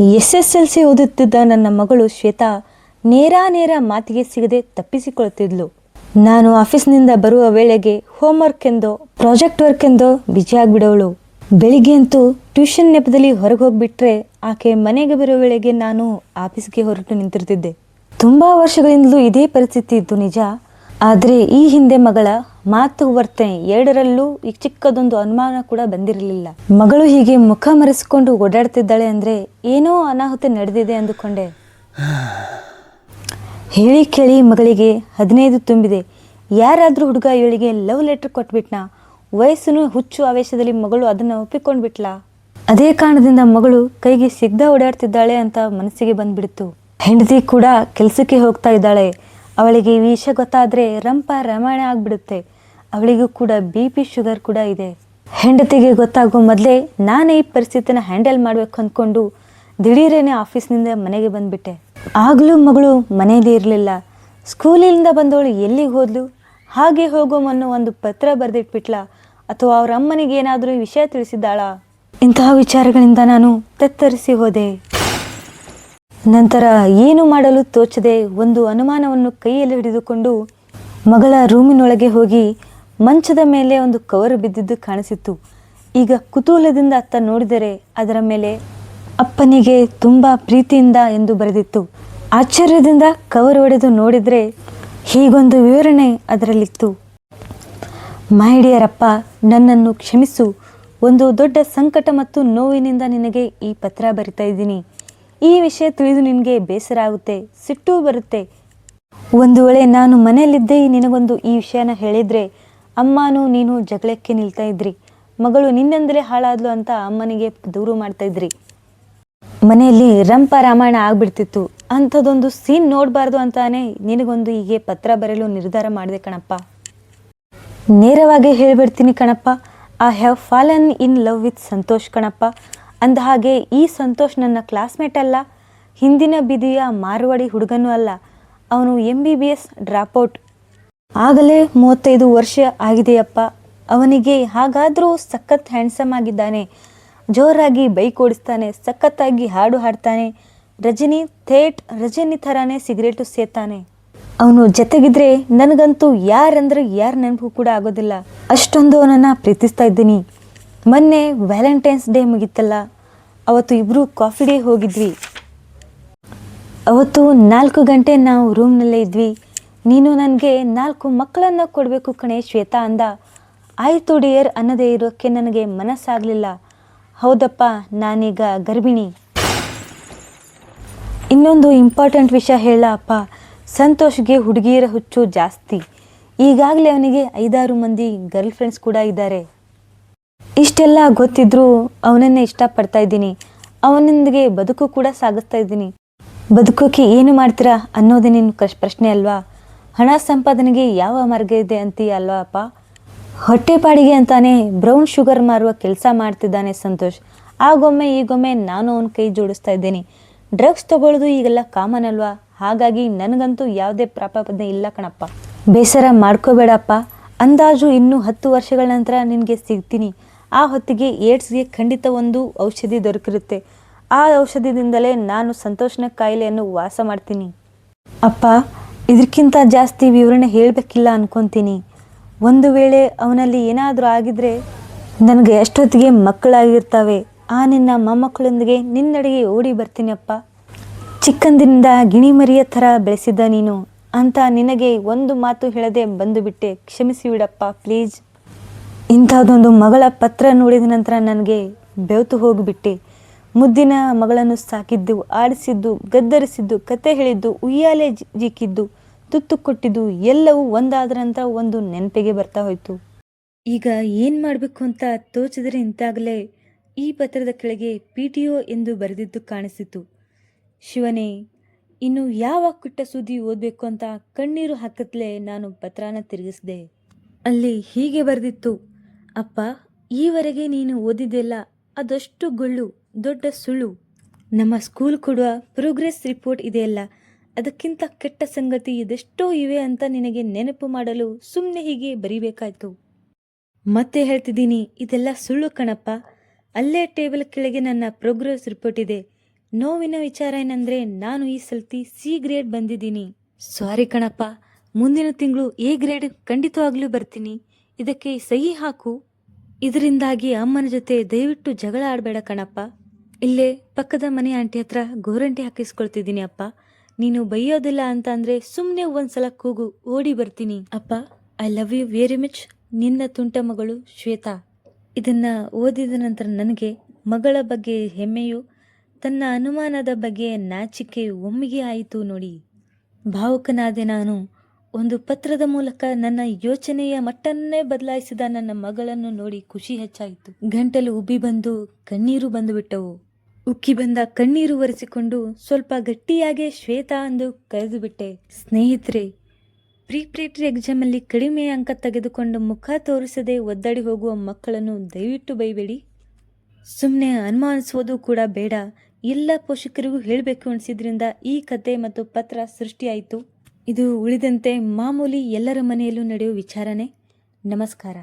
SSLC ಓದುತ್ತಿದ್ದ ನನ್ನ ಮಗಳು ಶ್ವೇತಾ ನೇರ ಮಾತಿಗೆ ಸಿಗದೆ ತಪ್ಪಿಸಿಕೊಳ್ಳುತ್ತಿದ್ಲು. ನಾನು ಆಫೀಸ್ನಿಂದ ಬರುವ ವೇಳೆಗೆ ಹೋಮ್ವರ್ಕ್ ಎಂದೋ ಪ್ರಾಜೆಕ್ಟ್ ವರ್ಕ್ ಎಂದೋ ಬಿಜಿ ಆಗಿಬಿಡವಳು. ಬೆಳಿಗ್ಗೆ ಅಂತೂ ಟ್ಯೂಷನ್ ನೆಪದಲ್ಲಿ ಹೊರಗೆ ಹೋಗ್ಬಿಟ್ರೆ ಆಕೆ ಮನೆಗೆ ಬರೋ ವೇಳೆಗೆ ನಾನು ಆಫೀಸ್ಗೆ ಹೊರಟು ನಿಂತಿರ್ತಿದ್ದೆ. ತುಂಬ ವರ್ಷಗಳಿಂದಲೂ ಇದೇ ಪರಿಸ್ಥಿತಿ ಇದ್ದು ನಿಜ. ಆದರೆ ಈ ಹಿಂದೆ ಮಗಳ ಮಾತು ವರ್ತನೆ ಎರಡರಲ್ಲೂ ಈ ಚಿಕ್ಕದೊಂದು ಅನುಮಾನ ಕೂಡ ಬಂದಿರಲಿಲ್ಲ. ಮಗಳು ಹೀಗೆ ಮುಖ ಮರೆಸಿಕೊಂಡು ಓಡಾಡ್ತಿದ್ದಾಳೆ ಅಂದರೆ ಏನೋ ಅನಾಹುತ ನಡೆದಿದೆ ಅಂದುಕೊಂಡೆ. ಹೇಳಿ ಕೇಳಿ ಮಗಳಿಗೆ 15 ತುಂಬಿದೆ. ಯಾರಾದರೂ ಹುಡುಗ ಇವಳಿಗೆ ಲವ್ ಲೆಟರ್ ಕೊಟ್ಬಿಟ್ನಾ? ವಯಸ್ಸನ್ನು ಹುಚ್ಚು ಆವೇಶದಲ್ಲಿ ಮಗಳು ಅದನ್ನು ಒಪ್ಪಿಕೊಂಡ್ಬಿಟ್ಲಾ? ಅದೇ ಕಾರಣದಿಂದ ಮಗಳು ಕೈಗೆ ಸಿಗ್ದ ಓಡಾಡ್ತಿದ್ದಾಳೆ ಅಂತ ಮನಸ್ಸಿಗೆ ಬಂದ್ಬಿಡ್ತು. ಹೆಂಡತಿ ಕೂಡ ಕೆಲಸಕ್ಕೆ ಹೋಗ್ತಾ ಇದ್ದಾಳೆ. ಅವಳಿಗೆ ಈ ವಿಷಯ ಗೊತ್ತಾದರೆ ರಂಪ ರಮಾಯಣ ಆಗ್ಬಿಡುತ್ತೆ. ಅವಳಿಗೂ ಕೂಡ BP ಶುಗರ್ ಕೂಡ ಇದೆ. ಹೆಂಡತಿಗೆ ಗೊತ್ತಾಗೋ ಮೊದಲೇ ನಾನೇ ಈ ಪರಿಸ್ಥಿತಿನ ಹ್ಯಾಂಡಲ್ ಮಾಡಬೇಕು ಅಂದ್ಕೊಂಡು ದಿಢೀರೇನೆ ಆಫೀಸ್ನಿಂದ ಮನೆಗೆ ಬಂದುಬಿಟ್ಟೆ. ಆಗಲೂ ಮಗಳು ಮನೆಯಲ್ಲೇ ಇರಲಿಲ್ಲ. ಸ್ಕೂಲಿಂದ ಬಂದವಳು ಎಲ್ಲಿಗೆ ಹೋದ್ಲು? ಹಾಗೆ ಹೋಗೋಮನ್ನು ಒಂದು ಪತ್ರ ಬರೆದಿಟ್ಬಿಟ್ಲ ಅಥವಾ ಅವ್ರ ಅಮ್ಮನಿಗೆ ಏನಾದರೂ ವಿಷಯ ತಿಳಿಸಿದ್ದಾಳಾ? ಇಂತಹ ವಿಚಾರಗಳಿಂದ ನಾನು ತತ್ತರಿಸಿ ಹೋದೆ. ನಂತರ ಏನು ಮಾಡಲು ತೋಚದೆ ಒಂದು ಅನುಮಾನವನ್ನು ಕೈಯಲ್ಲಿ ಹಿಡಿದುಕೊಂಡು ಮಗಳ ರೂಮಿನೊಳಗೆ ಹೋಗಿ ಮಂಚದ ಮೇಲೆ ಒಂದು ಕವರ್ ಬಿದ್ದಿದ್ದು ಕಾಣಿಸಿತ್ತು. ಈಗ ಕುತೂಹಲದಿಂದ ಅತ್ತ ನೋಡಿದರೆ ಅದರ ಮೇಲೆ ಅಪ್ಪನಿಗೆ ತುಂಬ ಪ್ರೀತಿಯಿಂದ ಎಂದು ಬರೆದಿತ್ತು. ಆಶ್ಚರ್ಯದಿಂದ ಕವರ್ ಒಡೆದು ನೋಡಿದರೆ ಹೀಗೊಂದು ವಿವರಣೆ ಅದರಲ್ಲಿತ್ತು. ಮೈ ಡಿಯರ್ ಅಪ್ಪ, ನನ್ನನ್ನು ಕ್ಷಮಿಸು. ಒಂದು ದೊಡ್ಡ ಸಂಕಟ ಮತ್ತು ನೋವಿನಿಂದ ನಿನಗೆ ಈ ಪತ್ರ ಬರಿತಾ ಇದ್ದೀನಿ. ಈ ವಿಷಯ ತಿಳಿದು ನಿನಗೆ ಬೇಸರ ಆಗುತ್ತೆ, ಸಿಟ್ಟು ಬರುತ್ತೆ. ಒಂದು ವೇಳೆ ನಾನು ಮನೆಯಲ್ಲಿದ್ದೇ ನಿನಗೊಂದು ಈ ವಿಷಯನ ಹೇಳಿದರೆ ಅಮ್ಮನೂ ನೀನು ಜಗಳಕ್ಕೆ ನಿಲ್ತಾ ಇದ್ರಿ. ಮಗಳು ನಿನ್ನಿಂದಲೇ ಹಾಳಾದ್ಲು ಅಂತ ಅಮ್ಮನಿಗೆ ದೂರು ಮಾಡ್ತಾ ಇದ್ರಿ. ಮನೆಯಲ್ಲಿ ರಂಪ ರಾಮಾಯಣ ಆಗ್ಬಿಡ್ತಿತ್ತು. ಅಂಥದ್ದೊಂದು ಸೀನ್ ನೋಡಬಾರ್ದು ಅಂತಾನೆ ನಿನಗೊಂದು ಹೀಗೆ ಪತ್ರ ಬರೆಯಲು ನಿರ್ಧಾರ ಮಾಡಿದೆ ಕಣಪ್ಪ. ನೇರವಾಗಿ ಹೇಳಿಬಿಡ್ತೀನಿ ಕಣಪ್ಪ, I have fallen in love with Santosh ಕಣಪ್ಪ. ಅಂದ ಹಾಗೆ ಈ ಸಂತೋಷ್ ನನ್ನ ಕ್ಲಾಸ್ಮೇಟ್ ಅಲ್ಲ, ಹಿಂದಿನ ಬೀದಿಯ ಮಾರ್ವಾಡಿ ಹುಡುಗನೂ ಅಲ್ಲ. ಅವನು MBBS ಡ್ರಾಪ್ಔಟ್. ಆಗಲೇ 35 ವರ್ಷ ಆಗಿದೆಯಪ್ಪ. ಅವನಿಗೆ ಹಾಗಾದರೂ ಸಖತ್ ಹ್ಯಾಂಡ್ಸಮ್ ಆಗಿದ್ದಾನೆ. ಜೋರಾಗಿ ಬೈಕ್ ಓಡಿಸ್ತಾನೆ, ಸಖತ್ತಾಗಿ ಹಾಡು ಹಾಡ್ತಾನೆ. ರಜನಿ ಥರಾನೇ ಸಿಗರೇಟು ಸೇತಾನೆ. ಅವನು ಜೊತೆಗಿದ್ರೆ ನನಗಂತೂ ಯಾರಂದ್ರೆ ಯಾರ ನೆನಪು ಕೂಡ ಆಗೋದಿಲ್ಲ. ಅಷ್ಟೊಂದು ಅವನನ್ನು ಪ್ರೀತಿಸ್ತಾ ಇದ್ದೀನಿ. ಮೊನ್ನೆ ವ್ಯಾಲೆಂಟೈನ್ಸ್ ಡೇ ಮುಗಿತಲ್ಲ, ಅವತ್ತು ಇಬ್ಬರು ಕಾಫಿ ಡೇ ಹೋಗಿದ್ವಿ. ಅವತ್ತು 4 ಗಂಟೆ ನಾವು ರೂಮ್ನಲ್ಲೇ ಇದ್ವಿ. ನೀನು ನನಗೆ 4 ಮಕ್ಕಳನ್ನು ಕೊಡಬೇಕು ಕಣೆ ಶ್ವೇತಾ ಅಂದ. ಆಯಿತು ಡಿಯರ್ ಅನ್ನದೇ ಇರೋಕ್ಕೆ ನನಗೆ ಮನಸ್ಸಾಗಲಿಲ್ಲ. ಹೌದಪ್ಪ, ನಾನೀಗ ಗರ್ಭಿಣಿ. ಇನ್ನೊಂದು ಇಂಪಾರ್ಟೆಂಟ್ ವಿಷಯ ಹೇಳ ಅಪ್ಪ, ಸಂತೋಷ್ಗೆ ಹುಡುಗಿಯರ ಹುಚ್ಚು ಜಾಸ್ತಿ. ಈಗಾಗಲೇ ಅವನಿಗೆ 5-6 ಮಂದಿ ಗರ್ಲ್ ಫ್ರೆಂಡ್ಸ್ ಕೂಡ ಇದ್ದಾರೆ. ಇಷ್ಟೆಲ್ಲ ಗೊತ್ತಿದ್ರೂ ಅವನನ್ನೇ ಇಷ್ಟಪಡ್ತಾ ಇದ್ದೀನಿ. ಅವನೊಂದಿಗೆ ಬದುಕು ಕೂಡ ಸಾಗಿಸ್ತಾ ಇದ್ದೀನಿ. ಬದುಕೋಕೆ ಏನು ಮಾಡ್ತೀರಾ ಅನ್ನೋದೇ ನಿನ್ನ ಪ್ರಶ್ನೆ ಅಲ್ವಾ? ಹಣ ಸಂಪಾದನೆಗೆ ಯಾವ ಮಾರ್ಗ ಇದೆ ಅಂತೀಯ ಅಲ್ವಾ ಅಪ್ಪ? ಹೊಟ್ಟೆಪಾಡಿಗೆ ಅಂತಾನೆ ಬ್ರೌನ್ ಶುಗರ್ ಮಾರುವ ಕೆಲಸ ಮಾಡ್ತಿದ್ದಾನೆ ಸಂತೋಷ್. ಆಗೊಮ್ಮೆ ಈಗೊಮ್ಮೆ ನಾನು ಅವನ ಕೈ ಜೋಡಿಸ್ತಾ ಇದ್ದೀನಿ. ಡ್ರಗ್ಸ್ ತಗೊಳ್ಳೋದು ಈಗೆಲ್ಲ ಕಾಮನ್ ಅಲ್ವಾ? ಹಾಗಾಗಿ ನನಗಂತೂ ಯಾವುದೇ ಪ್ರಾಪಾಪನೆ ಇಲ್ಲ ಕಣಪ್ಪ. ಬೇಸರ ಮಾಡ್ಕೋಬೇಡಪ್ಪ. ಅಂದಾಜು ಇನ್ನೂ 10 ವರ್ಷಗಳ ನಂತರ ನಿನಗೆ ಸಿಗ್ತೀನಿ. ಆ ಹೊತ್ತಿಗೆ ಏಡ್ಸ್ಗೆ ಖಂಡಿತ ಒಂದು ಔಷಧಿ ದೊರಕಿರುತ್ತೆ. ಆ ಔಷಧಿಯಿಂದಲೇ ನಾನು ಸಂತೋಷನ ಕಾಯಿಲೆಯನ್ನು ವಾಸ ಮಾಡ್ತೀನಿ. ಅಪ್ಪ, ಇದಕ್ಕಿಂತ ಜಾಸ್ತಿ ವಿವರಣೆ ಹೇಳಬೇಕಿಲ್ಲ ಅನ್ಕೊತೀನಿ. ಒಂದು ವೇಳೆ ಅವನಲ್ಲಿ ಏನಾದರೂ ಆಗಿದ್ರೆ ನನಗೆ ಎಷ್ಟೊತ್ತಿಗೆ ಮಕ್ಕಳಾಗಿರ್ತವೆ. ಆ ನಿನ್ನ ಮೊಮ್ಮಕ್ಕಳೊಂದಿಗೆ ನಿನ್ನಡೆಗೆ ಓಡಿ ಬರ್ತೀನಿ ಅಪ್ಪ. ಚಿಕ್ಕಂದಿನಿಂದ ಗಿಣಿಮರಿಯ ಥರ ಬೆಳೆಸಿದ್ದ ನೀನು ಅಂತ ನಿನಗೆ ಒಂದು ಮಾತು ಹೇಳದೆ ಬಂದುಬಿಟ್ಟೆ. ಕ್ಷಮಿಸಿಬಿಡಪ್ಪ ಪ್ಲೀಸ್. ಇಂಥದ್ದೊಂದು ಮಗಳ ಪತ್ರ ನೋಡಿದ ನಂತರ ನನಗೆ ಬೆವ್ತು ಹೋಗಿಬಿಟ್ಟೆ. ಮುದ್ದಿನ ಮಗಳನ್ನು ಸಾಕಿದ್ದು, ಆಡಿಸಿದ್ದು, ಗದ್ದರಿಸಿದ್ದು, ಕತೆ ಹೇಳಿದ್ದು, ಉಯ್ಯಾಲೆ ಜೀಕಿದ್ದು, ತುತ್ತು ಕೊಟ್ಟಿದ್ದು ಎಲ್ಲವೂ ಒಂದಾದ ನಂತರ ಒಂದು ನೆನಪಿಗೆ ಬರ್ತಾ ಹೋಯಿತು. ಈಗ ಏನು ಮಾಡಬೇಕು ಅಂತ ತೋಚಿದರೆ ಇಂತಾಗಲೇ ಈ ಪತ್ರದ ಕೆಳಗೆ PTO ಎಂದು ಬರೆದಿದ್ದು ಕಾಣಿಸಿತು. ಶಿವನೇ, ಇನ್ನು ಯಾವ ಕುಟ್ಟ ಸುದ್ದಿ ಓದಬೇಕು ಅಂತ ಕಣ್ಣೀರು ಹಾಕತ್ಲೇ ನಾನು ಪತ್ರನ ತಿರುಗಿಸಿದೆ. ಅಲ್ಲಿ ಹೀಗೆ ಬರೆದಿತ್ತು, ಅಪ್ಪ, ಈವರೆಗೆ ನೀನು ಓದಿದ್ದೆಲ್ಲ ಅದಷ್ಟು ಗೊಳ್ಳು, ದೊಡ್ಡ ಸುಳ್ಳು. ನಮ್ಮ ಸ್ಕೂಲ್ ಕೊಡುವ ಪ್ರೋಗ್ರೆಸ್ ರಿಪೋರ್ಟ್ ಇದೆಯಲ್ಲ, ಅದಕ್ಕಿಂತ ಕೆಟ್ಟ ಸಂಗತಿ ಇದೆಷ್ಟೋ ಇವೆ ಅಂತ ನಿನಗೆ ನೆನಪು ಮಾಡಲು ಸುಮ್ಮನೆ ಹೀಗೆ ಬರಿಬೇಕಾಯ್ತು. ಮತ್ತೆ ಹೇಳ್ತಿದ್ದೀನಿ, ಇದೆಲ್ಲ ಸುಳ್ಳು ಕಣಪ್ಪ. ಅಲ್ಲೇ ಟೇಬಲ್ ಕೆಳಗೆ ನನ್ನ ಪ್ರೋಗ್ರೆಸ್ ರಿಪೋರ್ಟ್ ಇದೆ. ನೋವಿನ ವಿಚಾರ ಏನಂದ್ರೆ ನಾನು ಈ ಸಲ್ತಿ ಸಿ ಗ್ರೇಡ್ ಬಂದಿದ್ದೀನಿ. ಸಾರಿ ಕಣಪ್ಪ, ಮುಂದಿನ ತಿಂಗಳು ಎ ಗ್ರೇಡ್ ಖಂಡಿತವಾಗ್ಲೂ ಬರ್ತೀನಿ. ಇದಕ್ಕೆ ಸಹಿ ಹಾಕು. ಇದರಿಂದಾಗಿ ಅಮ್ಮನ ಜೊತೆ ದಯವಿಟ್ಟು ಜಗಳ ಆಡಬೇಡ ಕಣಪ್ಪ. ಇಲ್ಲೇ ಪಕ್ಕದ ಮನೆ ಆಂಟಿ ಹತ್ರ ಗೋರಂಟಿ ಹಾಕಿಸ್ಕೊಳ್ತಿದ್ದೀನಿ ಅಪ್ಪ. ನೀನು ಬೈಯೋದಿಲ್ಲ ಅಂತ ಅಂದ್ರೆ ಸುಮ್ಮನೆ ಒಂದ್ಸಲ ಕೂಗು, ಓಡಿ ಬರ್ತೀನಿ. ಅಪ್ಪ, I love you very much. ನಿನ್ನ ತುಂಟ ಮಗಳು ಶ್ವೇತಾ. ಇದನ್ನ ಓದಿದ ನಂತರ ನನಗೆ ಮಗಳ ಬಗ್ಗೆ ಹೆಮ್ಮೆಯು, ತನ್ನ ಅನುಮಾನದ ಬಗ್ಗೆ ನಾಚಿಕೆ ಒಮ್ಮಿಗೆ ಆಯಿತು ನೋಡಿ. ಭಾವುಕನಾದೆ ನಾನು. ಒಂದು ಪತ್ರದ ಮೂಲಕ ನನ್ನ ಯೋಚನೆಯ ಮಟ್ಟನ್ನೇ ಬದಲಾಯಿಸಿದ ನನ್ನ ಮಗಳನ್ನು ನೋಡಿ ಖುಷಿ ಹೆಚ್ಚಾಯಿತು. ಗಂಟಲು ಉಬ್ಬಿ ಬಂದು ಕಣ್ಣೀರು ಬಂದು ಬಿಟ್ಟವು. ಉಕ್ಕಿ ಬಂದ ಕಣ್ಣೀರು ಒರೆಸಿಕೊಂಡು ಸ್ವಲ್ಪ ಗಟ್ಟಿಯಾಗೆ ಶ್ವೇತಾ ಅಂದು ಕರೆದು ಬಿಟ್ಟೆ. ಸ್ನೇಹಿತರೆ, ಪ್ರಿಪ್ರೇಟರಿ ಎಕ್ಸಾಮ್ ಅಲ್ಲಿ ಕಡಿಮೆ ಅಂಕ ತೆಗೆದುಕೊಂಡು ಮುಖ ತೋರಿಸದೆ ಒದ್ದಾಡಿ ಹೋಗುವ ಮಕ್ಕಳನ್ನು ದಯವಿಟ್ಟು ಬೈಬೇಡಿ. ಸುಮ್ಮನೆ ಅನುಮಾನಿಸೋದು ಕೂಡ ಬೇಡ. ಎಲ್ಲ ಪೋಷಕರಿಗೂ ಹೇಳಬೇಕು ಅನಿಸಿದ್ರಿಂದ ಈ ಕತೆ ಮತ್ತು ಪತ್ರ ಸೃಷ್ಟಿಯಾಯಿತು. ಇದು ಉಳಿದಂತೆ ಮಾಮೂಲಿ ಎಲ್ಲರ ಮನೆಯಲ್ಲೂ ನಡೆಯುವ ವಿಚಾರನೆ. ನಮಸ್ಕಾರ.